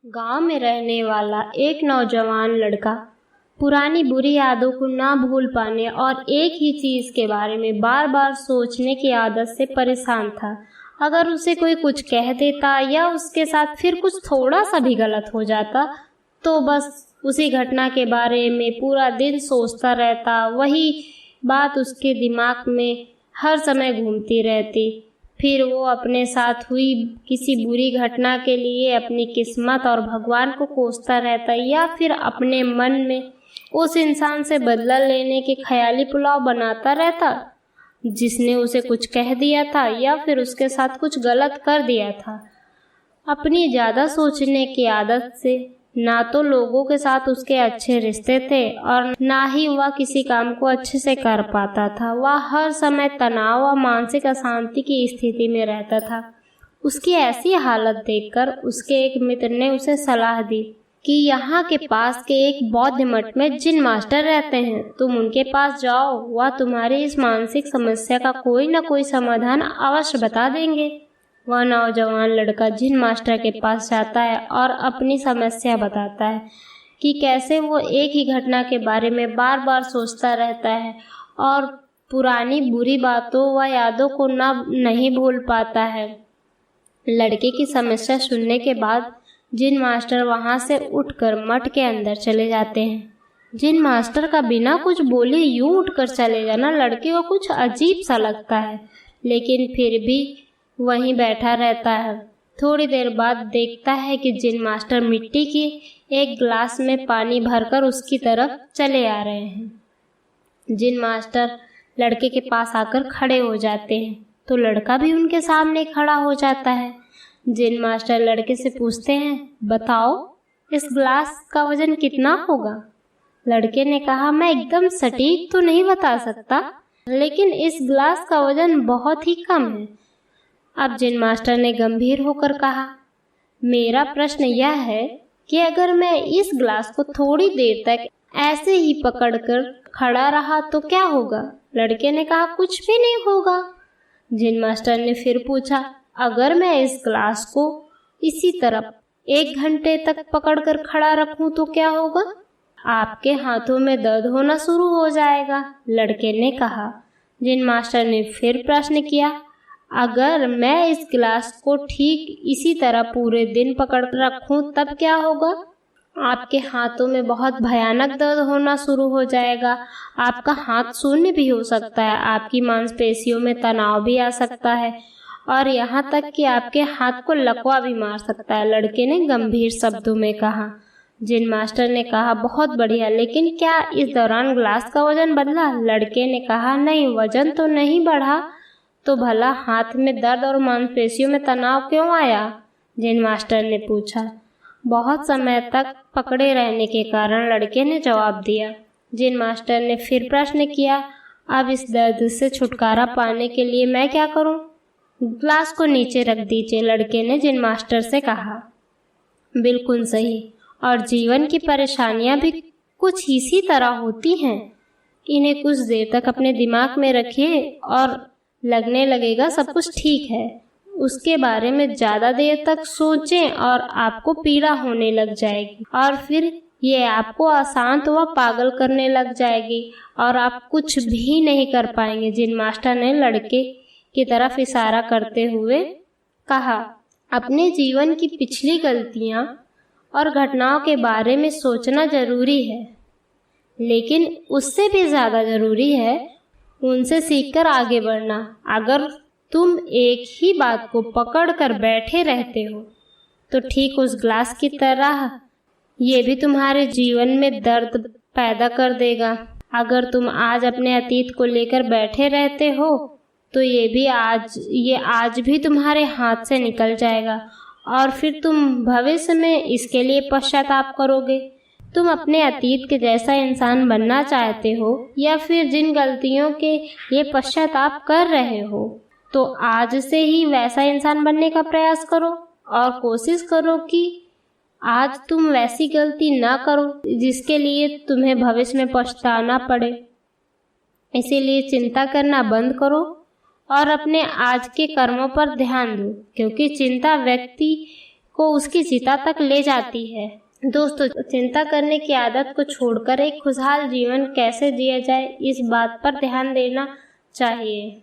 गांव में रहने वाला एक नौजवान लड़का पुरानी बुरी यादों को ना भूल पाने और एक ही चीज के बारे में बार बार सोचने की आदत से परेशान था। अगर उसे कोई कुछ कह देता या उसके साथ फिर कुछ थोड़ा सा भी गलत हो जाता तो बस उसी घटना के बारे में पूरा दिन सोचता रहता। वही बात उसके दिमाग में हर समय घूमती रहती। फिर वो अपने साथ हुई किसी बुरी घटना के लिए अपनी किस्मत और भगवान को कोसता रहता या फिर अपने मन में उस इंसान से बदला लेने के ख्याली पुलाव बनाता रहता जिसने उसे कुछ कह दिया था या फिर उसके साथ कुछ गलत कर दिया था। अपनी ज़्यादा सोचने की आदत से ना तो लोगों के साथ उसके अच्छे रिश्ते थे और ना ही वह किसी काम को अच्छे से कर पाता था। वह हर समय तनाव और मानसिक अशांति की स्थिति में रहता था। उसकी ऐसी हालत देखकर उसके एक मित्र ने उसे सलाह दी कि यहाँ के पास के एक बौद्ध मठ में जिन मास्टर रहते हैं, तुम उनके पास जाओ, वह तुम्हारी इस मानसिक समस्या का कोई न कोई समाधान अवश्य बता देंगे। वह नौजवान लड़का जिन मास्टर के पास जाता है और अपनी समस्या बताता है कि कैसे वो एक ही घटना के बारे में बार बार सोचता रहता है और पुरानी बुरी बातों व यादों को नहीं भूल पाता है। लड़के की समस्या सुनने के बाद जिन मास्टर वहां से उठकर मठ के अंदर चले जाते हैं। जिन मास्टर का बिना कुछ बोले यूं उठकर चले जाना लड़के को कुछ अजीब सा लगता है, लेकिन फिर भी वहीं बैठा रहता है। थोड़ी देर बाद देखता है कि जिन मास्टर मिट्टी के एक गिलास में पानी भरकर उसकी तरफ चले आ रहे हैं। जिन मास्टर लड़के के पास आकर खड़े हो जाते हैं तो लड़का भी उनके सामने खड़ा हो जाता है। जिन मास्टर लड़के से पूछते हैं, बताओ इस गिलास का वजन कितना होगा? लड़के ने कहा, मैं एकदम सटीक तो नहीं बता सकता, लेकिन इस गिलास का वजन बहुत ही कम है। अब जिन मास्टर ने गंभीर होकर कहा, मेरा प्रश्न यह है कि अगर मैं इस गिलास को थोड़ी देर तक ऐसे ही पकड़कर खड़ा रहा तो क्या होगा? लड़के ने कहा, कुछ भी नहीं होगा। जिन मास्टर ने फिर पूछा, अगर मैं इस गिलास को इसी तरफ 1 घंटे तक पकड़कर खड़ा रखूं तो क्या होगा? आपके हाथों में दर्द होना शुरू हो जाएगा, लड़के ने कहा। जिन मास्टर ने फिर प्रश्न किया, अगर मैं इस गिलास को ठीक इसी तरह पूरे दिन पकड़ रखूं तब क्या होगा? आपके हाथों में बहुत भयानक दर्द होना शुरू हो जाएगा। आपका हाथ शून्य भी हो सकता है, आपकी मांसपेशियों में तनाव भी आ सकता है और यहाँ तक कि आपके हाथ को लकवा भी मार सकता है, लड़के ने गंभीर शब्दों में कहा। जिन मास्टर ने कहा, बहुत बढ़िया, लेकिन क्या इस दौरान गिलास का वजन बदला? लड़के ने कहा, नहीं, वजन तो नहीं बढ़ा, तो भला हाथ में दर्द और मांसपेशियों में तनाव क्यों आया? जिन मास्टर ने पूछा। बहुत समय तक पकड़े रहने के कारण, लड़के ने जवाब दिया। जिन मास्टर ने फिर प्रश्न किया, अब इस दर्द से छुटकारा पाने के लिए मैं क्या करूं? ग्लास को नीचे रख दीजिए, लड़के ने जिन मास्टर से कहा। बिल्कुल सही, और जीवन की परेशानियां भी कुछ इसी तरह होती हैं। इन्हें कुछ देर तक अपने दिमाग में रखिए और लगने लगेगा सब कुछ ठीक है। उसके बारे में ज्यादा देर तक सोचें और आपको पीड़ा होने लग जाएगी और फिर ये आपको अशांत व पागल करने लग जाएगी और आप कुछ भी नहीं कर पाएंगे। जिन मास्टर ने लड़के की तरफ इशारा करते हुए कहा, अपने जीवन की पिछली गलतियां और घटनाओं के बारे में सोचना जरूरी है, लेकिन उससे भी ज्यादा जरूरी है उनसे सीखकर आगे बढ़ना। अगर तुम एक ही बात को पकड़कर बैठे रहते हो तो ठीक उस ग्लास की तरह ये भी तुम्हारे जीवन में दर्द पैदा कर देगा। अगर तुम आज अपने अतीत को लेकर बैठे रहते हो तो ये आज भी तुम्हारे हाथ से निकल जाएगा और फिर तुम भविष्य में इसके लिए पश्चाताप करोगे। तुम अपने अतीत के जैसा इंसान बनना चाहते हो या फिर जिन गलतियों के ये पश्चाताप कर रहे हो, तो आज से ही वैसा इंसान बनने का प्रयास करो और कोशिश करो कि आज तुम वैसी गलती ना करो जिसके लिए तुम्हें भविष्य में पछताना पड़े। इसीलिए चिंता करना बंद करो और अपने आज के कर्मों पर ध्यान दो, क्योंकि चिंता व्यक्ति को उसकी चिता तक ले जाती है। दोस्तों, चिंता करने की आदत को छोड़कर एक खुशहाल जीवन कैसे जिया जाए, इस बात पर ध्यान देना चाहिए।